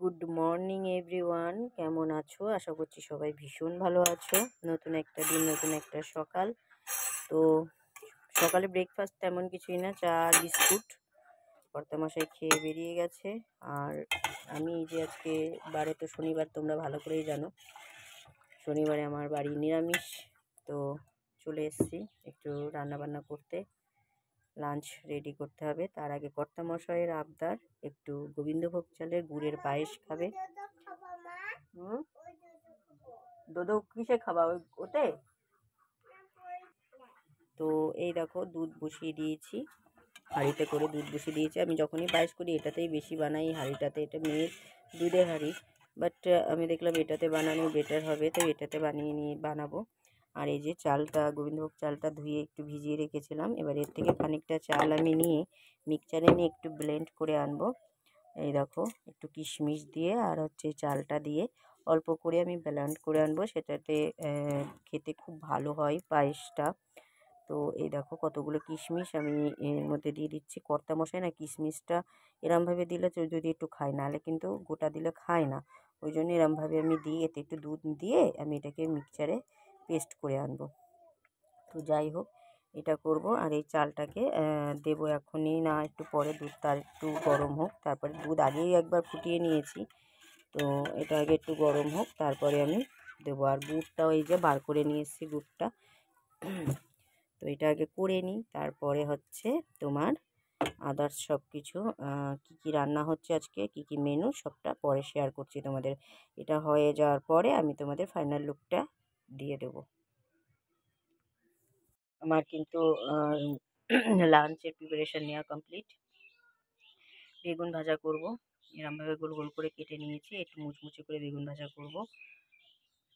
Good morning everyone, কেমন আছো? আশা করছি সবাই ভীষণ ভালো আছো। নতুন একটা দিন, নতুন একটা সকাল। তো সকালে ব্রেকফাস্ট তেমন কিছুই না, চা বিস্কুট কর্তামশাই খেয়ে বেরিয়ে গেছে। আর আমি এই যে আজকে বারে তো শনিবার, তোমরা ভালো করেই জানো শনিবারে আমার বাড়ি নিরামিষ। তো চলে এসেছি একটু রান্নাবান্না করতে, লাঞ্চ রেডি করতে হবে। তার আগে কর্তামশাইয়ের আবদার একটু গোবিন্দভোগ চালের গুড়ের পায়েস খাবে। দুধ কিসে খাবা ওতে? তো এই দেখো দুধ বসিয়ে দিয়েছি, হাঁড়িতে করে দুধ বসিয়ে দিয়েছি। আমি যখনই পায়েস করি এটাতেই বেশি বানাই, হাঁড়িটাতে। এটা মেয়ের দুধের হাঁড়ি, বাট আমি দেখলাম এটাতে বানানো বেটার হবে, তো এটাতে বানাবো। আর এই যে চালটা, গোবিন্দভোগ চালটা ধুয়ে একটু ভিজিয়ে রেখেছিলাম। এবার এর থেকে খানিকটা চাল আমি নিয়ে মিক্সচারে নিয়ে একটু ব্লেন্ড করে আনবো। এই দেখো একটু কিশমিশ দিয়ে আর হচ্ছে চালটা দিয়ে অল্প করে আমি ব্লেন্ড করে আনবো, সেটাতে খেতে খুব ভালো হয় পায়েসটা। তো এই দেখো কতগুলো কিশমিশ আমি এর মধ্যে দিয়ে দিচ্ছি। কর্তামশাই না কিশমিশটা এরমভাবে দিলে যদি একটু খায়, নাহলে কিন্তু গোটা দিলে খায় না। ওই জন্য এরমভাবে আমি দিই, এতে একটু দুধ দিয়ে আমি এটাকে মিক্সচারে পেস্ট করে আনবো। তো যাই হোক, এটা করব। আর এই চালটাকে দেবো এখনই না, একটু পরে। দুধটা একটু গরম হোক, তারপরে দুধ আগেই একবার ফুটিয়ে নিয়েছি, তো এটা আগে একটু গরম হোক, তারপরে আমি দেবো। আর গুড়টাও এই যে বার করে নিয়ে এসেছি গুড়টা, তো এটা আগে করে নিই। তারপরে হচ্ছে তোমার আদার্স সব কিছু কী কী রান্না হচ্ছে আজকে, কী কী মেনু, সবটা পরে শেয়ার করছি তোমাদের। এটা হয়ে যাওয়ার পরে আমি তোমাদের ফাইনাল লুকটা দিয়ে দেবো। আমার কিন্তু লাঞ্চের প্রিপারেশান নেওয়া কমপ্লিট। বেগুন ভাজা করব, এরমভাবে গোল গোল করে কেটে নিয়েছি, একটু মুচমুচে করে বেগুন ভাজা করব।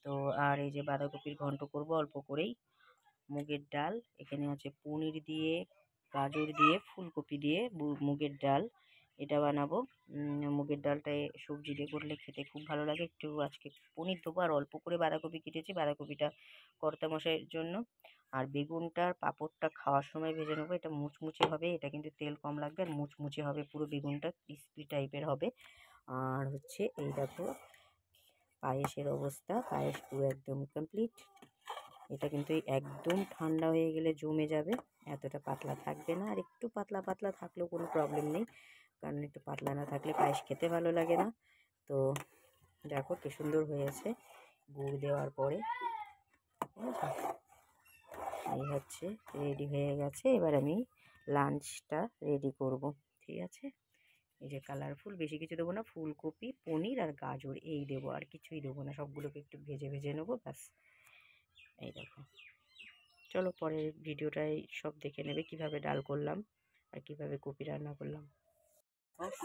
তো আর এই যে বাঁধাকপির ঘন্ট করব অল্প করেই। মুগের ডাল, এখানে আছে পনির দিয়ে, গাজর দিয়ে, ফুলকপি দিয়ে মুগের ডাল, এটা বানাবো। মুগের ডালটায় সবজি দিয়ে করলে খেতে খুব ভালো লাগে। একটু আজকে পনির দেবো, আর অল্প করে বাঁধাকপি কেটেছি, বাঁধাকপিটা কর্তামশাইয়ের জন্য। আর বেগুনটার পাঁপড়টা খাওয়ার সময় ভেজে নেবো, এটা মুচমুচে হবে, এটা কিন্তু তেল কম লাগবে আর মুচমুচে হবে, পুরো বেগুনটা ক্রিস্পি টাইপের হবে। আর হচ্ছে এই দেখো পায়েসের অবস্থা, পায়েস পুরো একদম কমপ্লিট। এটা কিন্তু একদম ঠান্ডা হয়ে গেলে জমে যাবে, এতটা পাতলা থাকবে না। আর একটু পাতলা পাতলা থাকলেও কোনো প্রবলেম নেই, কারণ একটু পাতলা না থাকলে পায়েস খেতে ভালো লাগে না। তো দেখো কি সুন্দর হয়েছে গুড় দেওয়ার পরে। এই হচ্ছে রেডি হয়ে গেছে। এবার আমি লাঞ্চটা রেডি করব, ঠিক আছে। এই যে কালারফুল, বেশি কিছু দেবো না, ফুলকপি, পনির আর গাজর এই দেবো, আর কিছুই দেবো না। সবগুলোকে একটু ভেজে ভেজে নেবো, ব্যাস। এই দেখো, চলো পরের ভিডিওটাই সব দেখে নেবে কিভাবে ডাল করলাম আর কিভাবে কপি রান্না করলাম।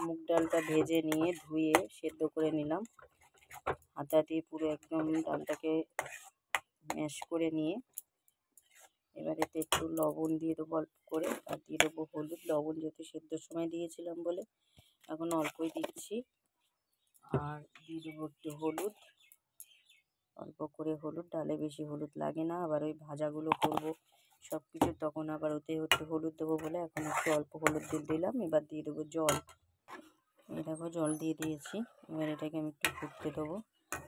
মুগ ডালটা ভেজে নিয়ে ধুয়ে সেদ্ধ করে নিলাম, হাতা দিয়ে পুরো একদম ডালটাকে ম্যাশ করে নিয়ে এবার এতে একটু লবণ দিয়ে দেবো অল্প করে, আর দিয়ে দেবো হলুদ। লবণ যেহেতু সেদ্ধর সময় দিয়েছিলাম বলে এখন অল্পই দিচ্ছি। আর দিয়ে দেবো একটু হলুদ, অল্প করে হলুদ, ডালে বেশি হলুদ লাগে না। আবার ওই ভাজাগুলো করবো সব কিছু, তখন আবার ওতে একটু হলুদ দেবো বলে এখন একটু অল্প হলুদ দিলাম। এবার দিয়ে দেবো জল, এই দেখো জল দিয়ে দিয়েছি। এবার এটাকে আমি একটু ফুটতে দেবো,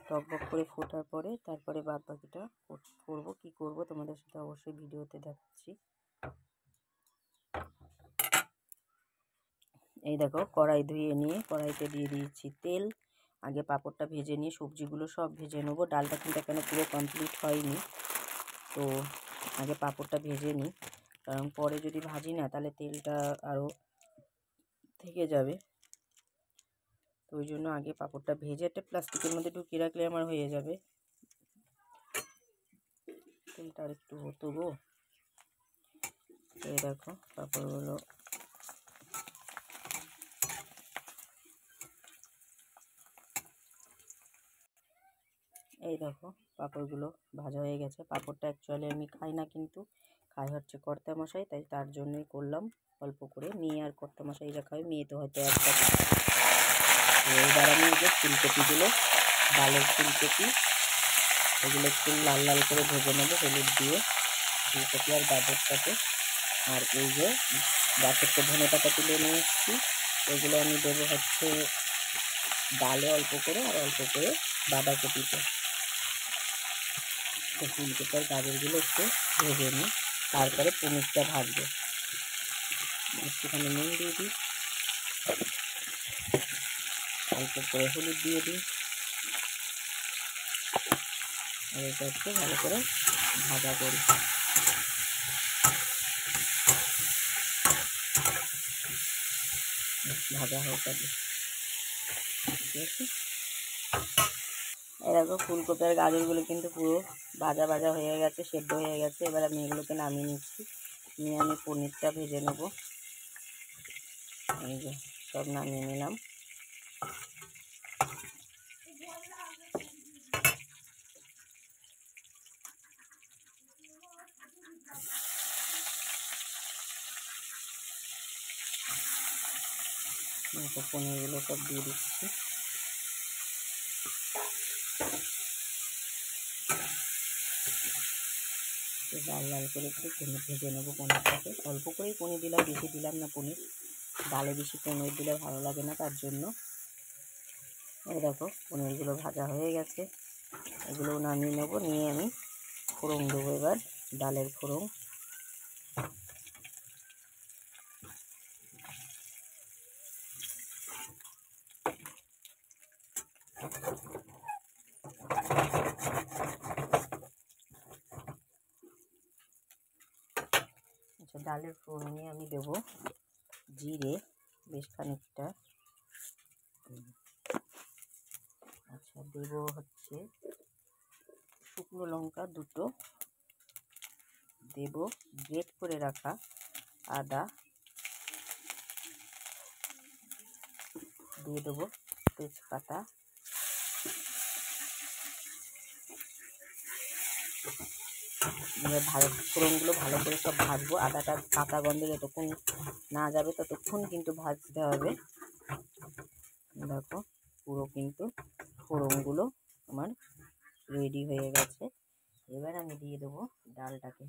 টকবক করে ফোটার পরে তারপরে বাদ বাকিটা করবো। কী করবো তোমাদের সাথে অবশ্যই ভিডিওতে দেখাচ্ছি। এই দেখো কড়াই ধুয়ে নিয়ে কড়াইতে দিয়ে দিয়েছি তেল। আগে পাঁপড়টা ভেজে নিয়ে সবজিগুলো সব ভেজে নেবো। ডালটা কিন্তু এখানে পুরো কমপ্লিট হয়নি, তো আগে পাঁপড়টা ভেজে নিই, কারণ পরে যদি ভাজি না তাহলে তেলটা আরও থেকে যাবে। তো ওই জন্য আগে পাঁপড়টা ভেজে একটা প্লাস্টিকের মধ্যে ঢুকিয়ে রাখলে আমার হয়ে যাবে। তেলটা আর একটু হতো গো। এই দেখো পাঁপড়গুলো এই দেখো পাঁপড়গুলো ভাজা হয়ে গেছে। পাঁপড়টা অ্যাকচুয়ালি আমি খাই না, কিন্তু খাই হচ্ছে কর্তামশাই, তাই তার জন্যই করলাম অল্প করে। মেয়ে আর কর্তামশাইরা খাবে, মেয়ে তো হয়তো একটা। এবার আমি যে ফুলকপিগুলো, ডালের ফুলকপি, এগুলো একটু লাল লাল করে ভেজে নেবো হলুদ দিয়ে, ফুলকপি আর গাজরটাকে। আর এই যে গাছের তো ধনে পাতা তুলে নিয়ে এসেছি, এগুলো আমি দেবো হচ্ছে ডালে অল্প করে আর অল্প করে বাঁধাকপিতে। তো ফুলকপির গাজরগুলো একটু ভেজে নিই, তারপরে পনিরটা ভাজবো। একটুখানি নুন দিয়ে দিই, অল্প করে হলুদ দিয়ে দিই, আর এটা একটু ভালো করে ভাজা করি। ভাজা হয়ে যাবে, ঠিক আছে। এরকম ফুলকপি আর গাজরগুলো কিন্তু পুরো ভাজা ভাজা হয়ে গেছে, সেদ্ধ হয়ে গেছে। এবার আমি এগুলোকে নামিয়ে নিচ্ছি, নিয়ে আমি পনিরটা ভেজে নেব। এই যে সব নামিয়ে নিলাম। পনিরগুলো সব দিয়ে দিচ্ছি। লাল লাল করে একটু পনির ভেজে নেবো পনিরটাকে। অল্প করেই পনির দিলাম, বেশি দিলাম না পনির। ডালে বেশি পনির দিলে ভালো লাগে না, তার জন্য। এই দেখো পনিরগুলো ভাজা হয়ে গেছে, এগুলো নামিয়ে নেবো। নিয়ে আমি ফোড়ন দেবো এবার, ডালের ফোড়ন। আচ্ছা, ডালের ফোড়নে আমি দেবো জিরে বেশ খানিকটা। আচ্ছা, দেবো হচ্ছে শুকনো লঙ্কা দুটো, দেব গ্রেট করে রাখা আদা, দিয়ে দেবো তেজপাতা, ফোড়নগুলো ভালো করে সব ভাজবো। আদাটা কাঁচা গন্ধ যতক্ষণ না যাবে ততক্ষণ কিন্তু ভাজতে হবে। দেখো পুরো কিন্তু ফোড়নগুলো আমার রেডি হয়ে গেছে। এবার আমি দিয়ে দেবো ডালটাকে।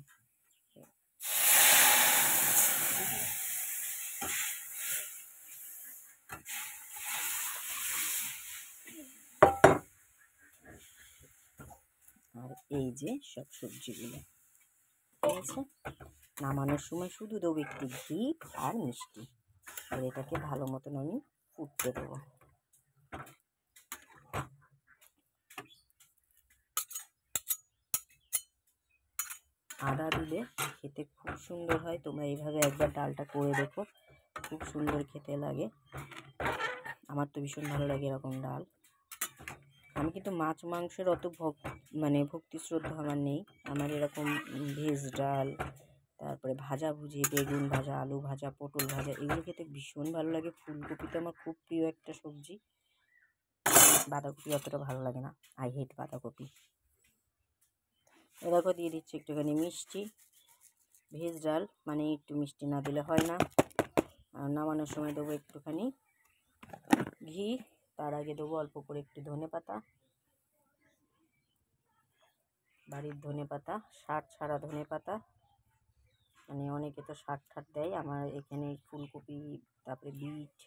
আর এই যে সব সবজিগুলো, ঠিক আছে। নামানোর সময় শুধু দেবো একটু ঘি আর মিষ্টি, আর এটাকে ভালো মতন আমি ফুটতে দেবো। আদা দিলে খেতে খুব সুন্দর হয়। তোমরা এইভাবে একবার ডালটা করে দেখো, খুব সুন্দর খেতে লাগে। আমার তো ভীষণ ভালো লাগে এরকম ডাল। আমি কিন্তু মাছ মাংসের অত ভক্তি শ্রদ্ধা আমার নেই। আমার এরকম ভেজ ডাল, তারপরে ভাজাভুজি, বেগুন ভাজা, আলু ভাজা, পটল ভাজা, এগুলো খেতে ভীষণ ভালো লাগে। ফুলকপি তো আমার খুব প্রিয় একটা সবজি। বাঁধাকপি অতটা ভালো লাগে না, আই হেট বাঁধাকপি। এরকম দিয়ে দিচ্ছি একটুখানি মিষ্টি। ভেজ ডাল মানে একটু মিষ্টি না দিলে হয় না। আর নামানোর সময় দেবো একটুখানি ঘি, তার আগে দেবো অল্প করে একটু ধনেপাতা, বাড়ির ধনেপাতা, শাক ছাড়া ধনেপাতা। মানে অনেকে তো শাক ঠাক দেয়, আমার এখানে ফুলকপি, তারপরে বিট,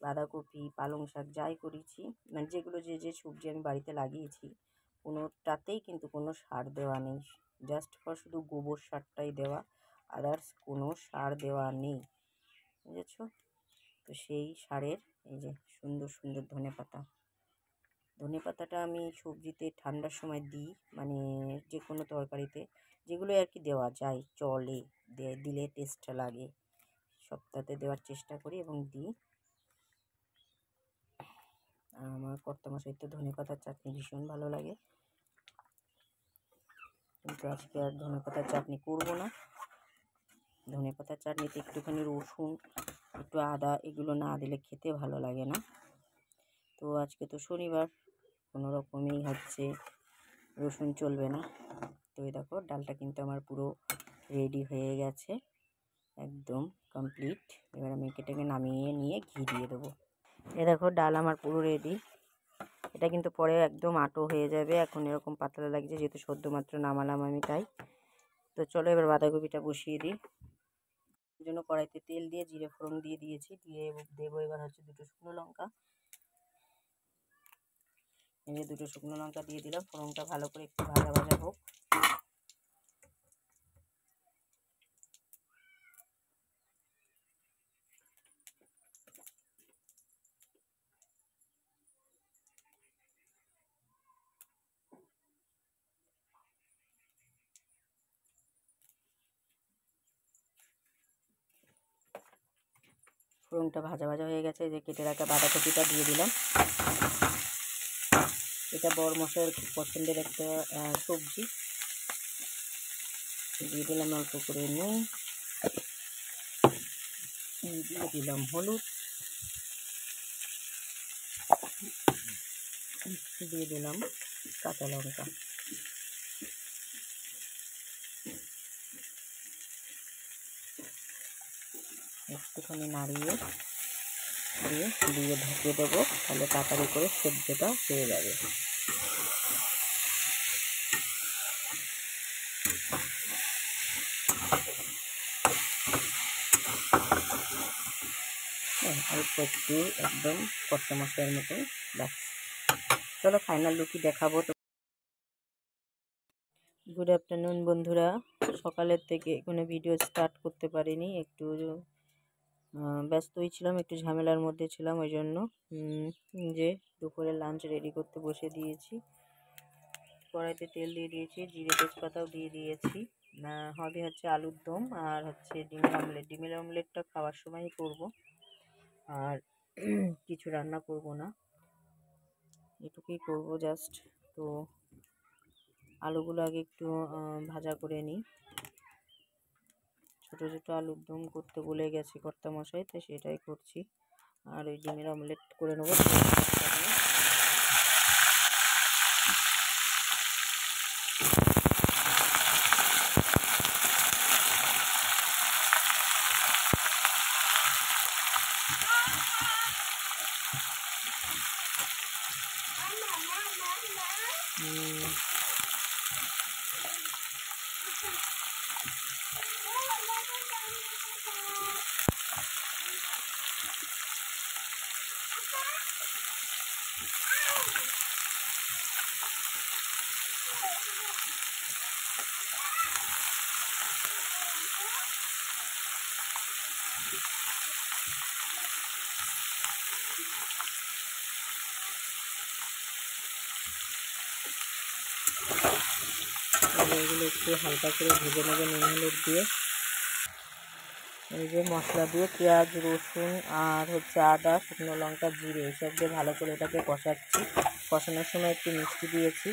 বাঁধাকপি, পালং শাক যাই করেছি, মানে যেগুলো যে সবজি আমি বাড়িতে লাগিয়েছি, কোনোটাতেই কিন্তু কোনো সার দেওয়া নেই। জাস্ট ফর শুধু গোবর সারটাই দেওয়া, আদার্স কোনো সার দেওয়া নেই, বুঝেছো। তো সেই সারের এই যে সুন্দর সুন্দর ধনেপাতাটা আমি সবজিতে ঠান্ডার সময় দিই, মানে যে কোনো তরকারিতে যেগুলো আর কি দেওয়া যায় চলে, দিলে টেস্টটা লাগে, সবটাতে দেওয়ার চেষ্টা করি এবং দিই। আর আমার কর্তামশাই তো ধনেপাতার চাটনি ভীষণ ভালো লাগে, কিন্তু আজকে আর ধনেপাতার চাটনি করবো না। ধনেপাতার চাটনিতে একটুখানি রসুন, একটু আদা, এগুলো না দিলে খেতে ভালো লাগে না। তো আজকে তো শনিবার, কোনো রকমই হচ্ছে রসুন চলবে না। তো এই দেখো ডালটা কিন্তু আমার পুরো রেডি হয়ে গেছে, একদম কমপ্লিট। এবার আমি এটাকে নামিয়ে নিয়ে ঘি দিয়ে দেবো। এ দেখো ডাল আমার পুরো রেডি। এটা কিন্তু পরে একদম আঁটো হয়ে যাবে, এখন এরকম পাতলা লাগছে যেহেতু সদ্য মাত্র নামালাম আমি, তাই। তো চলো এবার বাঁধাকপিটা বসিয়ে দিই। এর জন্য কড়াইতে তেল দিয়ে জিরে ফোড়ন দিয়ে দিয়েছি, দিয়ে দেবো এবার হচ্ছে দুটো শুকনো লঙ্কা, এই যে 2টো শুকনো লঙ্কা দিয়ে দিলাম। ফোড়নটা ভালো করে একটু ভাজা ভাজা হোক। ফোড়নটা ভাজা ভাজা হয়ে গেছে, যে কেটে রাখা বাঁধাকপিটা দিয়ে দিলাম। এটা বড় মশাইয়ের খুব পছন্দের একটা সবজি। দিয়ে দিলাম অল্প করে নুন, দিয়ে দিলাম হলুদ, দিয়ে দিলাম কাঁচা লঙ্কা। একটুখানি নাড়িয়ে দিয়ে ঢেকে দেবো, তাহলে তাড়াতাড়ি করে সেদ্ধটা হয়ে যাবে। অল্প একটু একদম কষা মশলার মতো। ব্যাস, চলো ফাইনাল লুকই দেখাবো। তো গুড আফটারনুন বন্ধুরা, সকালের থেকে কোনো ভিডিও স্টার্ট করতে পারিনি, একটু ব্যস্তই ছিলাম, একটু ঝামেলার মধ্যে ছিলাম, ওই জন্য যে দুপুরে লাঞ্চ রেডি করতে বসে দিয়েছি। কড়াইতে তেল দিয়ে দিয়েছি, জিরে তেজপাতাও দিয়ে দিয়েছি। হবে হচ্ছে আলুর দম আর হচ্ছে ডিমের অমলেট। ডিমের অমলেটটা খাওয়ার সময়ই করব, আর কিছু রান্না করব না, এটুকুই করব জাস্ট। তো আলুগুলো আগে একটু ভাজা করে নিই। ছোটো ছোটো আলুর দম করতে বলে গেছে কর্তামশাই, তো সেটাই করছি। আর ওই ডিমের অমলেট করে নেবো। এগুলো একটু হালকা করে ভেজে নেবে নুন হলুদ দিয়ে। এই যে মশলা দিয়ে পেঁয়াজ রসুন আর হচ্ছে আদা শুকনো লঙ্কা জিরে এইসব দিয়ে ভালো করে এটাকে কষাচ্ছি। কষানোর সময় একটু মিষ্টি দিয়েছি,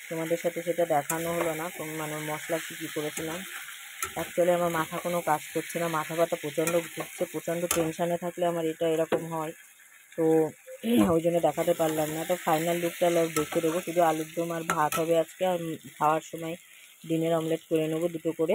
তোমাদের সাথে সেটা দেখানো হলো না, মানে মশলা কী করেছিলাম। অ্যাকচুয়ালি আমার মাথা কোনো কাজ করছে না, মাথা ব্যথা প্রচণ্ড ঘুরছে, প্রচণ্ড টেনশানে থাকলে আমার এটা এরকম হয়, তো ওই জন্য দেখাতে পারলাম না। তো ফাইনাল লুকটা দেখে দেবো। শুধু আলুর দম আর ভাত হবে আজকে, আর খাওয়ার সময় ডিমের অমলেট করে নেবো 2টো করে।